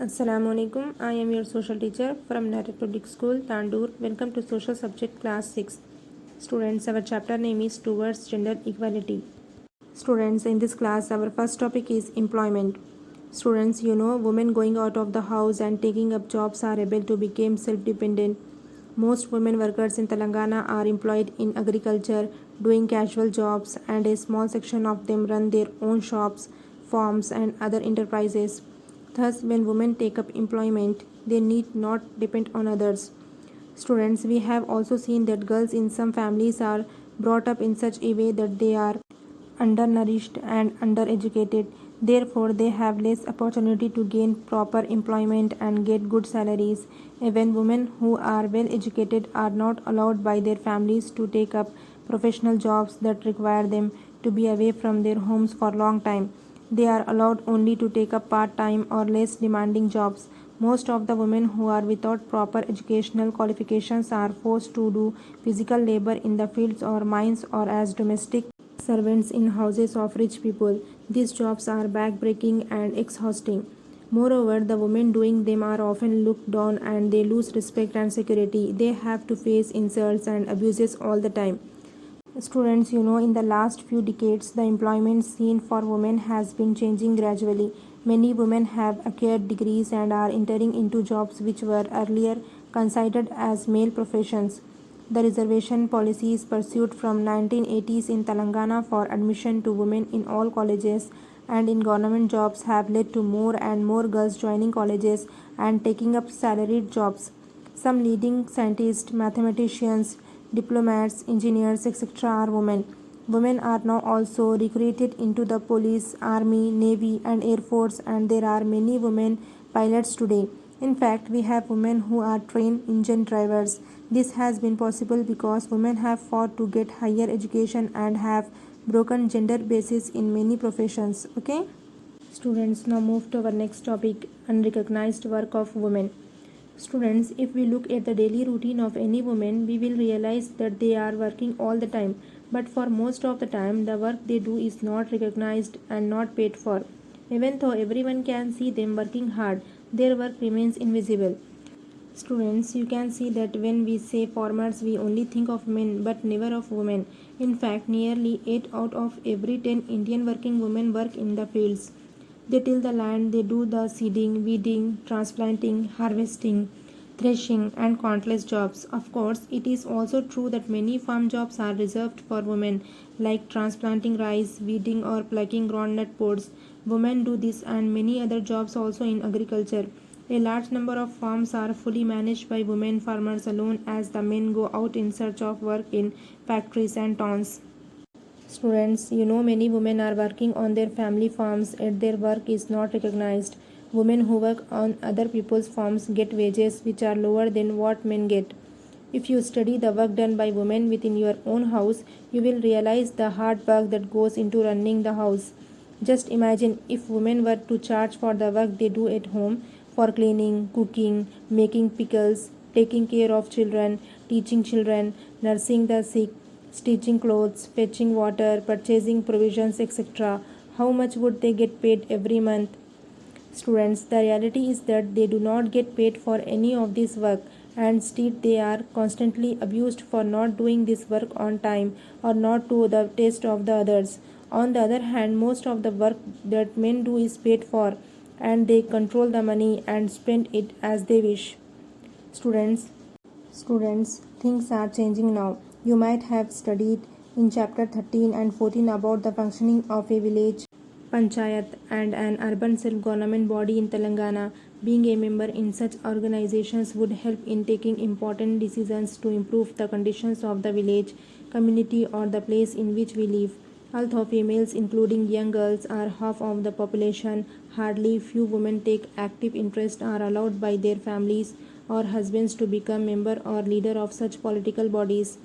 Assalamu alaikum. I am your social teacher from Nara Public School, Tandoor. Welcome to Social Subject Class 6. Students, our chapter name is Towards Gender Equality. Students, in this class, our first topic is employment. Students, women going out of the house and taking up jobs are able to become self-dependent. Most women workers in Telangana are employed in agriculture, doing casual jobs, and a small section of them run their own shops, farms, and other enterprises. Thus, when women take up employment, they need not depend on others. Students, we have also seen that girls in some families are brought up in such a way that they are undernourished and undereducated. Therefore, they have less opportunity to gain proper employment and get good salaries. Even women who are well educated are not allowed by their families to take up professional jobs that require them to be away from their homes for a long time. They are allowed only to take up part time or less demanding jobs. Most of the women who are without proper educational qualifications are forced to do physical labor in the fields or mines or as domestic servants in houses of rich people. These jobs are backbreaking and exhausting. Moreover, the women doing them are often looked down and they lose respect and security. They have to face insults and abuses all the time. Students, in the last few decades, the employment scene for women has been changing gradually. Many women have acquired degrees and are entering into jobs which were earlier considered as male professions. The reservation policies pursued from 1980s in Telangana for admission to women in all colleges and in government jobs have led to more and more girls joining colleges and taking up salaried jobs. Some leading scientists, mathematicians, diplomats, engineers, etc. are women. Women are now also recruited into the police, army, navy, and air force, and there are many women pilots today. In fact, we have women who are trained engine drivers. This has been possible because women have fought to get higher education and have broken gender bases in many professions. Okay? Students, now move to our next topic, unrecognized work of women. Students, if we look at the daily routine of any woman, we will realize that they are working all the time. But for most of the time, the work they do is not recognized and not paid for. Even though everyone can see them working hard, their work remains invisible. Students, you can see that when we say farmers, we only think of men but never of women. In fact, nearly 8 out of every 10 Indian working women work in the fields. They till the land, they do the seeding, weeding, transplanting, harvesting, threshing, and countless jobs. Of course, it is also true that many farm jobs are reserved for women, like transplanting rice, weeding, or plucking groundnut pods. Women do this and many other jobs also in agriculture. A large number of farms are fully managed by women farmers alone as the men go out in search of work in factories and towns. Students, many women are working on their family farms yet their work is not recognized. Women who work on other people's farms get wages which are lower than what men get. If you study the work done by women within your own house, you will realize the hard work that goes into running the house. Just imagine if women were to charge for the work they do at home for cleaning, cooking, making pickles, taking care of children, teaching children, nursing the sick, stitching clothes, fetching water, purchasing provisions, etc. How much would they get paid every month? Students, the reality is that they do not get paid for any of this work and instead they are constantly abused for not doing this work on time or not to the taste of the others. On the other hand, most of the work that men do is paid for and they control the money and spend it as they wish. Students, Students, things are changing now. You might have studied in chapter 13 and 14 about the functioning of a village panchayat and an urban self-government body in Telangana. Being a member in such organizations would help in taking important decisions to improve the conditions of the village, community or the place in which we live. Although females, including young girls, are half of the population, hardly few women take active interest are allowed by their families or husbands to become member or leader of such political bodies.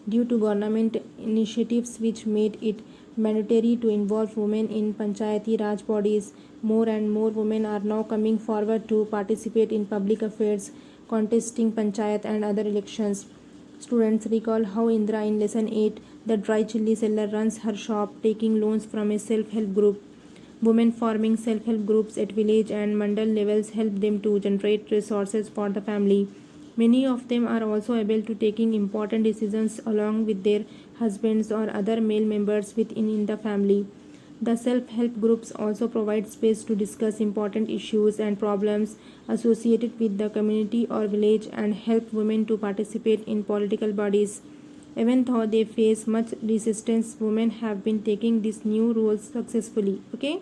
Due to government initiatives which made it mandatory to involve women in Panchayati Raj bodies, more and more women are now coming forward to participate in public affairs, contesting Panchayat and other elections. Students recall how Indra in lesson 8, the dry chilli seller, runs her shop taking loans from a self help group. Women forming self-help groups at village and mandal levels help them to generate resources for the family. Many of them are also able to taking important decisions along with their husbands or other male members within the family. The self-help groups also provide space to discuss important issues and problems associated with the community or village and help women to participate in political bodies. Even though they face much resistance, women have been taking these new roles successfully. Okay?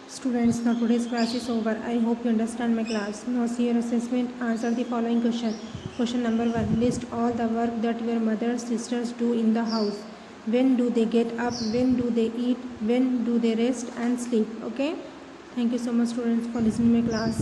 Students, now today's class is over. I hope you understand my class. Now see your assessment. Answer the following question. Question number 1. List all the work that your mother sisters do in the house. When do they get up? When do they eat? When do they rest and sleep? Okay? Thank you so much, students, for listening to my class.